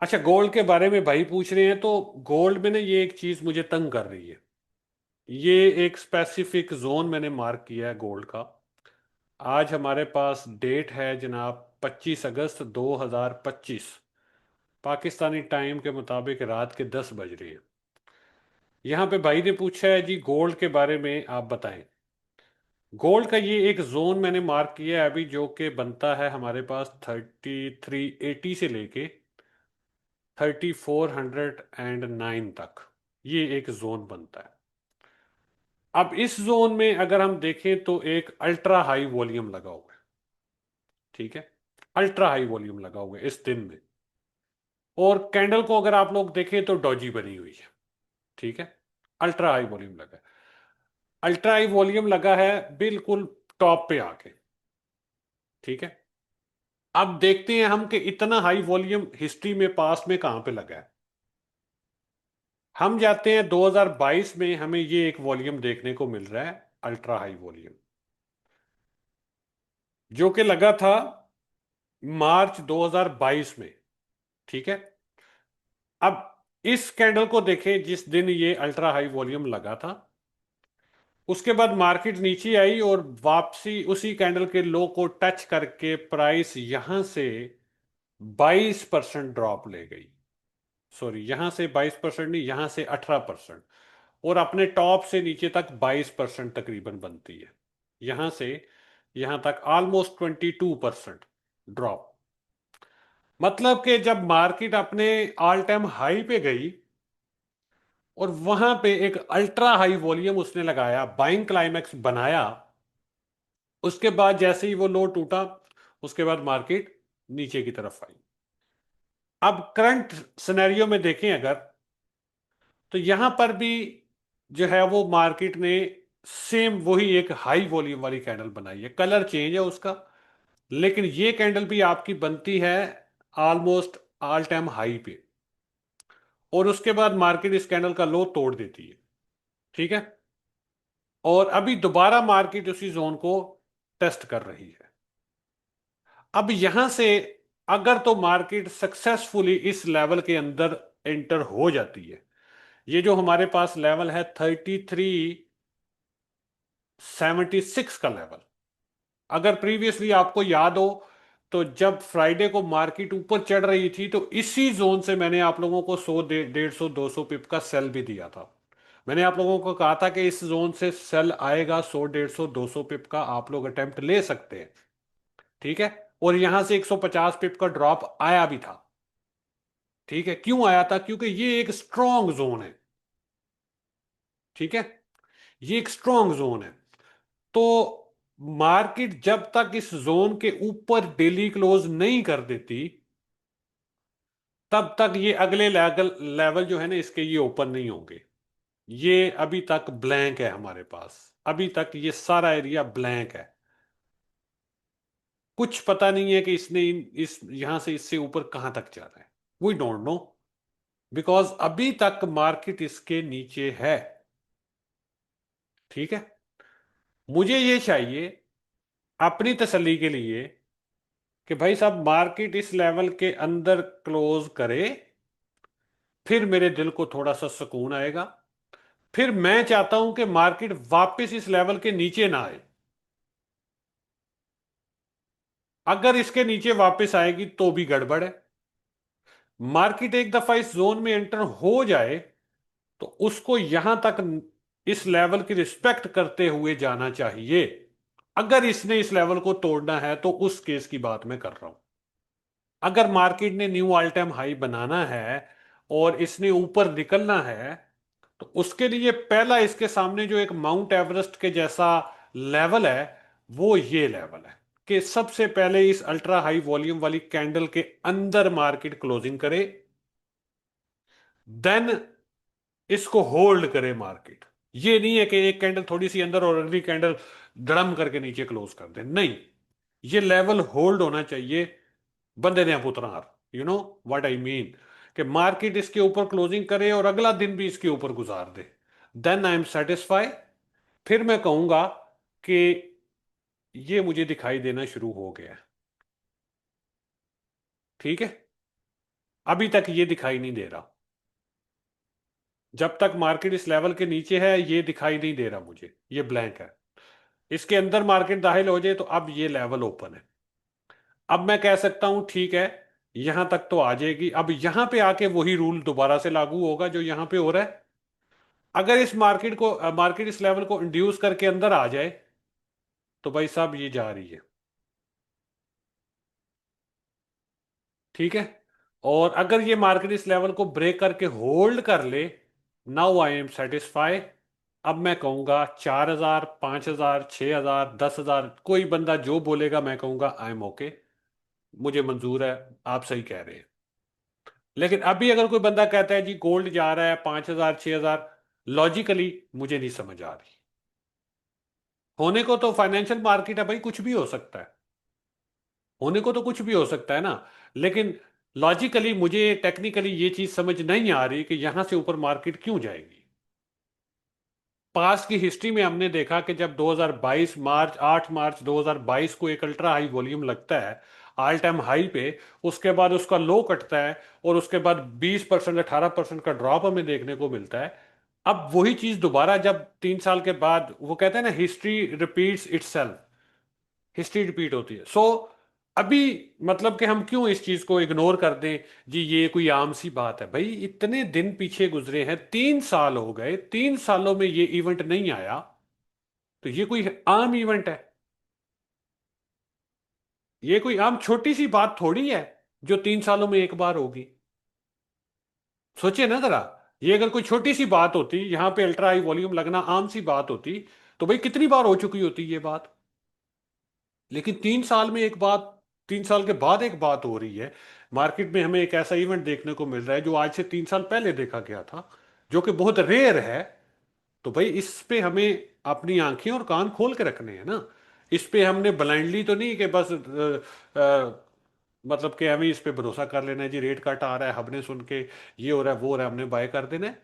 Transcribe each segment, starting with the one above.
अच्छा, गोल्ड के बारे में भाई पूछ रहे हैं तो गोल्ड में ना ये एक चीज मुझे तंग कर रही है। ये एक स्पेसिफिक जोन मैंने मार्क किया है गोल्ड का। आज हमारे पास डेट है जनाब 25 अगस्त 2025। पाकिस्तानी टाइम के मुताबिक रात के 10 बज रहे हैं। यहाँ पे भाई ने पूछा है जी गोल्ड के बारे में आप बताएं। गोल्ड का ये एक जोन मैंने मार्क किया है अभी, जो कि बनता है हमारे पास 3380 से लेके 3409 तक। ये एक जोन बनता है। अब इस जोन में अगर हम देखें तो एक अल्ट्रा हाई वॉल्यूम लगा हुआ है। ठीक है, अल्ट्रा हाई वॉल्यूम लगा हुआ है इस दिन में। और कैंडल को अगर आप लोग देखें तो डॉजी बनी हुई है। ठीक है, अल्ट्रा हाई वॉल्यूम लगा है। अल्ट्रा हाई वॉल्यूम लगा है बिल्कुल टॉप पे आके। ठीक है, अब देखते हैं हम कि इतना हाई वॉल्यूम हिस्ट्री में पास्ट में कहां पे लगा है। हम जाते हैं 2022 में, हमें ये एक वॉल्यूम देखने को मिल रहा है, अल्ट्रा हाई वॉल्यूम, जो कि लगा था मार्च 2022 में। ठीक है, अब इस कैंडल को देखें जिस दिन ये अल्ट्रा हाई वॉल्यूम लगा था। उसके बाद मार्केट नीचे आई और वापसी उसी कैंडल के लो को टच करके प्राइस यहां से 22% ड्रॉप ले गई। सॉरी, यहां से 22% नहीं, यहां से 18%। और अपने टॉप से नीचे तक 22% तकरीबन बनती है। यहां से यहां तक ऑलमोस्ट 22% ड्रॉप। मतलब कि जब मार्केट अपने ऑल टाइम हाई पे गई और वहां पे एक अल्ट्रा हाई वॉल्यूम उसने लगाया, बाइंग क्लाइमैक्स बनाया, उसके बाद जैसे ही वो लो टूटा उसके बाद मार्केट नीचे की तरफ आई। अब करंट सिनेरियो में देखें अगर, तो यहां पर भी जो है वो मार्केट ने सेम वही एक हाई वॉल्यूम वाली कैंडल बनाई है। कलर चेंज है उसका, लेकिन ये कैंडल भी आपकी बनती है ऑलमोस्ट ऑल टाइम हाई पे। और उसके बाद मार्केट इस कैंडल का लो तोड़ देती है। ठीक है, और अभी दोबारा मार्केट उसी जोन को टेस्ट कर रही है। अब यहां से अगर तो मार्केट सक्सेसफुली इस लेवल के अंदर एंटर हो जाती है, ये जो हमारे पास लेवल है 3376 का लेवल। अगर प्रीवियसली आपको याद हो तो जब फ्राइडे को मार्केट ऊपर चढ़ रही थी तो इसी जोन से मैंने आप लोगों को 100 150 200 पिप का सेल भी दिया था। मैंने आप लोगों को कहा था कि इस जोन से सेल आएगा, 100 150 200 पिप का आप लोग अटेम्प्ट ले सकते हैं। ठीक है, और यहां से 150 पिप का ड्रॉप आया भी था। ठीक है, क्यों आया था? क्योंकि ये एक स्ट्रॉन्ग जोन है। ठीक है, ये एक स्ट्रॉन्ग जोन है। तो मार्केट जब तक इस जोन के ऊपर डेली क्लोज नहीं कर देती तब तक ये अगले लेवल लेवल जो है ना इसके, ये ओपन नहीं होंगे। ये अभी तक ब्लैंक है हमारे पास। अभी तक ये सारा एरिया ब्लैंक है। कुछ पता नहीं है कि इसने इस यहां से इससे ऊपर कहां तक जा रहा है। वी डोंट नो, बिकॉज अभी तक मार्केट इसके नीचे है। ठीक है, मुझे ये चाहिए अपनी तसल्ली के लिए कि भाई साहब मार्केट इस लेवल के अंदर क्लोज करे, फिर मेरे दिल को थोड़ा सा सुकून आएगा। फिर मैं चाहता हूं कि मार्केट वापस इस लेवल के नीचे ना आए। अगर इसके नीचे वापस आएगी तो भी गड़बड़ है। मार्केट एक दफा इस जोन में एंटर हो जाए तो उसको यहां तक इस लेवल की रिस्पेक्ट करते हुए जाना चाहिए। अगर इसने इस लेवल को तोड़ना है तो उस केस की बात मैं कर रहा हूं। अगर मार्केट ने न्यू ऑल टाइम हाई बनाना है और इसने ऊपर निकलना है तो उसके लिए पहला इसके सामने जो एक माउंट एवरेस्ट के जैसा लेवल है, वो ये लेवल है कि सबसे पहले इस अल्ट्रा हाई वॉल्यूम वाली कैंडल के अंदर मार्केट क्लोजिंग करे, देन इसको होल्ड करे मार्केट। ये नहीं है कि एक कैंडल थोड़ी सी अंदर और अगली कैंडल धड़म करके नीचे क्लोज कर दे, नहीं। ये लेवल होल्ड होना चाहिए। बंदे ने पुत्रार, you know what I mean, कि मार्केट इसके ऊपर क्लोजिंग करे और अगला दिन भी इसके ऊपर गुजार दे, देन आई एम सेटिस्फाई। फिर मैं कहूंगा कि ये मुझे दिखाई देना शुरू हो गया है। ठीक है, अभी तक ये दिखाई नहीं दे रहा। जब तक मार्केट इस लेवल के नीचे है ये दिखाई नहीं दे रहा मुझे, ये ब्लैंक है। इसके अंदर मार्केट दाखिल हो जाए तो अब ये लेवल ओपन है। अब मैं कह सकता हूं ठीक है, यहां तक तो आ जाएगी। अब यहां पे आके वही रूल दोबारा से लागू होगा जो यहां पे हो रहा है। अगर इस मार्केट इस लेवल को इंड्यूस करके अंदर आ जाए तो भाई साहब ये जा रही है। ठीक है। और अगर ये मार्केट इस लेवल को ब्रेक करके होल्ड कर ले, नाउ आई एम सेटिस्फाई। अब मैं कहूंगा 4,000, 5,000, 6,000, 10,000, कोई बंदा जो बोलेगा मैं कहूंगा आई एम ओके, मुझे मंजूर है, आप सही कह रहे हैं। लेकिन अभी अगर कोई बंदा कहता है जी गोल्ड जा रहा है 5,000, 6,000, लॉजिकली मुझे नहीं समझ आ रही। होने को तो फाइनेंशियल मार्केट है भाई, कुछ भी हो सकता है। होने को तो कुछ भी हो सकता है ना। लेकिन लॉजिकली मुझे टेक्निकली ये चीज समझ नहीं आ रही कि यहां से ऊपर मार्केट क्यों जाएगी। पास्ट की हिस्ट्री में हमने देखा कि जब 2022 मार्च 8 मार्च 2022 को एक अल्ट्रा हाई वॉल्यूम लगता है ऑल टाइम हाई पे, उसके बाद उसका लो कटता है और उसके बाद 20% 18% का ड्रॉप हमें देखने को मिलता है। अब वही चीज दोबारा जब 3 साल के बाद, वो कहते हैं ना history repeats itself, history repeat होती है। सो अभी मतलब कि हम क्यों इस चीज को इग्नोर कर दें। जी ये कोई आम सी बात है भाई, इतने दिन पीछे गुजरे हैं, 3 साल हो गए, 3 सालों में ये इवेंट नहीं आया, तो ये कोई आम इवेंट है? ये कोई आम छोटी सी बात थोड़ी है जो 3 सालों में एक बार होगी। सोचिए ना जरा, ये अगर कोई छोटी सी बात होती, यहां पे अल्ट्रा हाई वॉल्यूम लगना आम सी बात होती, तो भाई कितनी बार हो चुकी होती ये बात। लेकिन 3 साल में एक बात, 3 साल के बाद एक बात हो रही है। मार्केट में हमें एक ऐसा इवेंट देखने को मिल रहा है जो आज से 3 साल पहले देखा गया था, जो कि बहुत रेयर है। तो भाई इस पे हमें अपनी आंखें और कान खोल के रखने हैं ना। इस पे हमने ब्लाइंडली तो नहीं कि बस मतलब कि हमें इस पे भरोसा कर लेना है जी रेट कट आ रहा है हमने सुन के, ये हो रहा है वो हो रहा है हमने बाय कर देना है।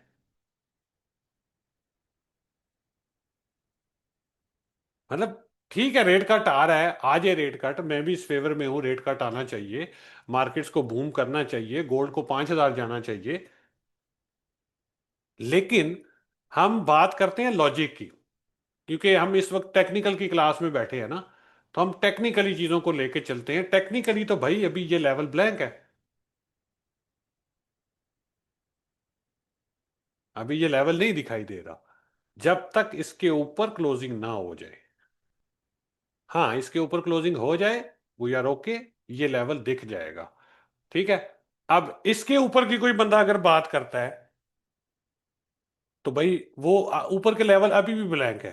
मतलब ठीक है रेट कट आ रहा है, आ जाए रेट कट, मैं भी इस फेवर में हूँ, रेट कट आना चाहिए, मार्केट्स को बूम करना चाहिए, गोल्ड को 5,000 जाना चाहिए। लेकिन हम बात करते हैं लॉजिक की, क्योंकि हम इस वक्त टेक्निकल की क्लास में बैठे हैं ना, तो हम टेक्निकली चीजों को लेके चलते हैं। टेक्निकली तो भाई अभी ये लेवल ब्लैंक है, अभी ये लेवल नहीं दिखाई दे रहा। जब तक इसके ऊपर क्लोजिंग ना हो जाए, हाँ इसके ऊपर क्लोजिंग हो जाए, वी आर ओके, ये लेवल दिख जाएगा। ठीक है। अब इसके ऊपर की कोई बंदा अगर बात करता है तो भाई वो ऊपर के लेवल अभी भी ब्लैंक है।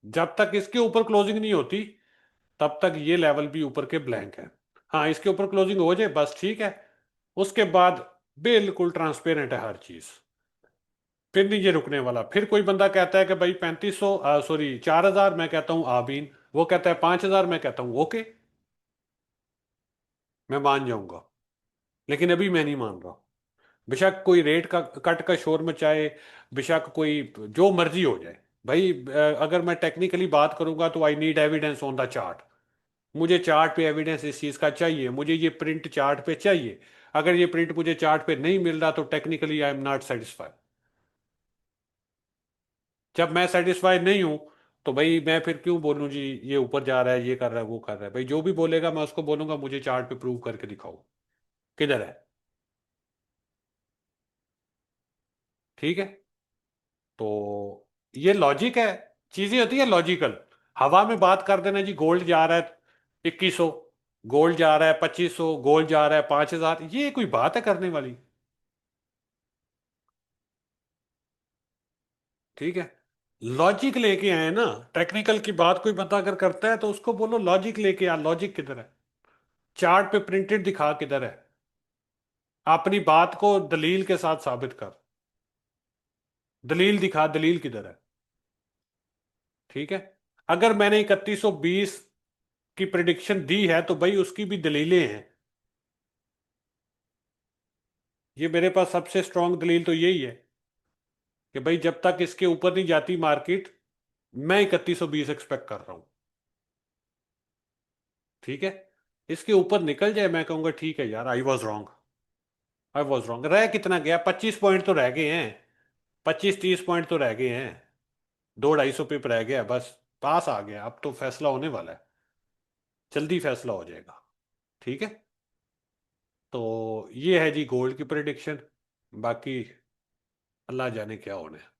जब तक इसके ऊपर क्लोजिंग नहीं होती तब तक ये लेवल भी ऊपर के ब्लैंक है। हाँ इसके ऊपर क्लोजिंग हो जाए बस ठीक है, उसके बाद बिल्कुल ट्रांसपेरेंट है हर चीज, फिर नहीं ये रुकने वाला। फिर कोई बंदा कहता है कि भाई 3,500, सॉरी 4,000, मैं कहता हूँ आबीन, वो कहता है 5,000, मैं कहता हूँ ओके, मैं मान जाऊंगा। लेकिन अभी मैं नहीं मान रहा। बेशक कोई रेट का कट का शोर मचाए, बेशक कोई जो मर्जी हो जाए भाई, अगर मैं टेक्निकली बात करूंगा तो I need evidence on the chart. मुझे चार्ट पे एविडेंस इस चीज का चाहिए, मुझे ये प्रिंट चार्ट पे चाहिए। अगर ये प्रिंट मुझे चार्ट पे नहीं मिल रहा तो technically I am not satisfied. जब मैं सेटिस्फाइड नहीं हूं तो भाई मैं फिर क्यों बोलूं जी ये ऊपर जा रहा है, ये कर रहा है, वो कर रहा है। भाई जो भी बोलेगा मैं उसको बोलूंगा मुझे चार्ट पे प्रूव करके दिखाओ किधर है। ठीक है। तो ये लॉजिक है, चीजें होती है लॉजिकल। हवा में बात कर देना जी गोल्ड जा रहा है 2,100, गोल्ड जा रहा है 2,500, गोल्ड जा रहा है 5,000, ये कोई बात है करने वाली? ठीक है। लॉजिक लेके आए ना, टेक्निकल की बात कोई बंदा अगर करता है तो उसको बोलो लॉजिक लेके आ, लॉजिक किधर है, चार्ट पे प्रिंटेड दिखा किधर है, अपनी बात को दलील के साथ साबित कर, दलील दिखा, दलील किधर है। ठीक है। अगर मैंने 3,120 की प्रिडिक्शन दी है तो भाई उसकी भी दलीलें हैं। ये मेरे पास सबसे स्ट्रांग दलील तो यही है कि भाई जब तक इसके ऊपर नहीं जाती मार्केट, मैं 3,120 एक्सपेक्ट कर रहा हूं। ठीक है। इसके ऊपर निकल जाए, मैं कहूंगा ठीक है यार, I was wrong. I was wrong. रह कितना गया, 25 पॉइंट तो रह गए हैं। 25-30 पॉइंट तो रह गए हैं। 200-250 पिप रह गया बस। पास आ गया, अब तो फैसला होने वाला है। जल्दी फैसला हो जाएगा। ठीक है। तो ये है जी गोल्ड की प्रिडिक्शन। बाकी अल्लाह जाने क्या होना है।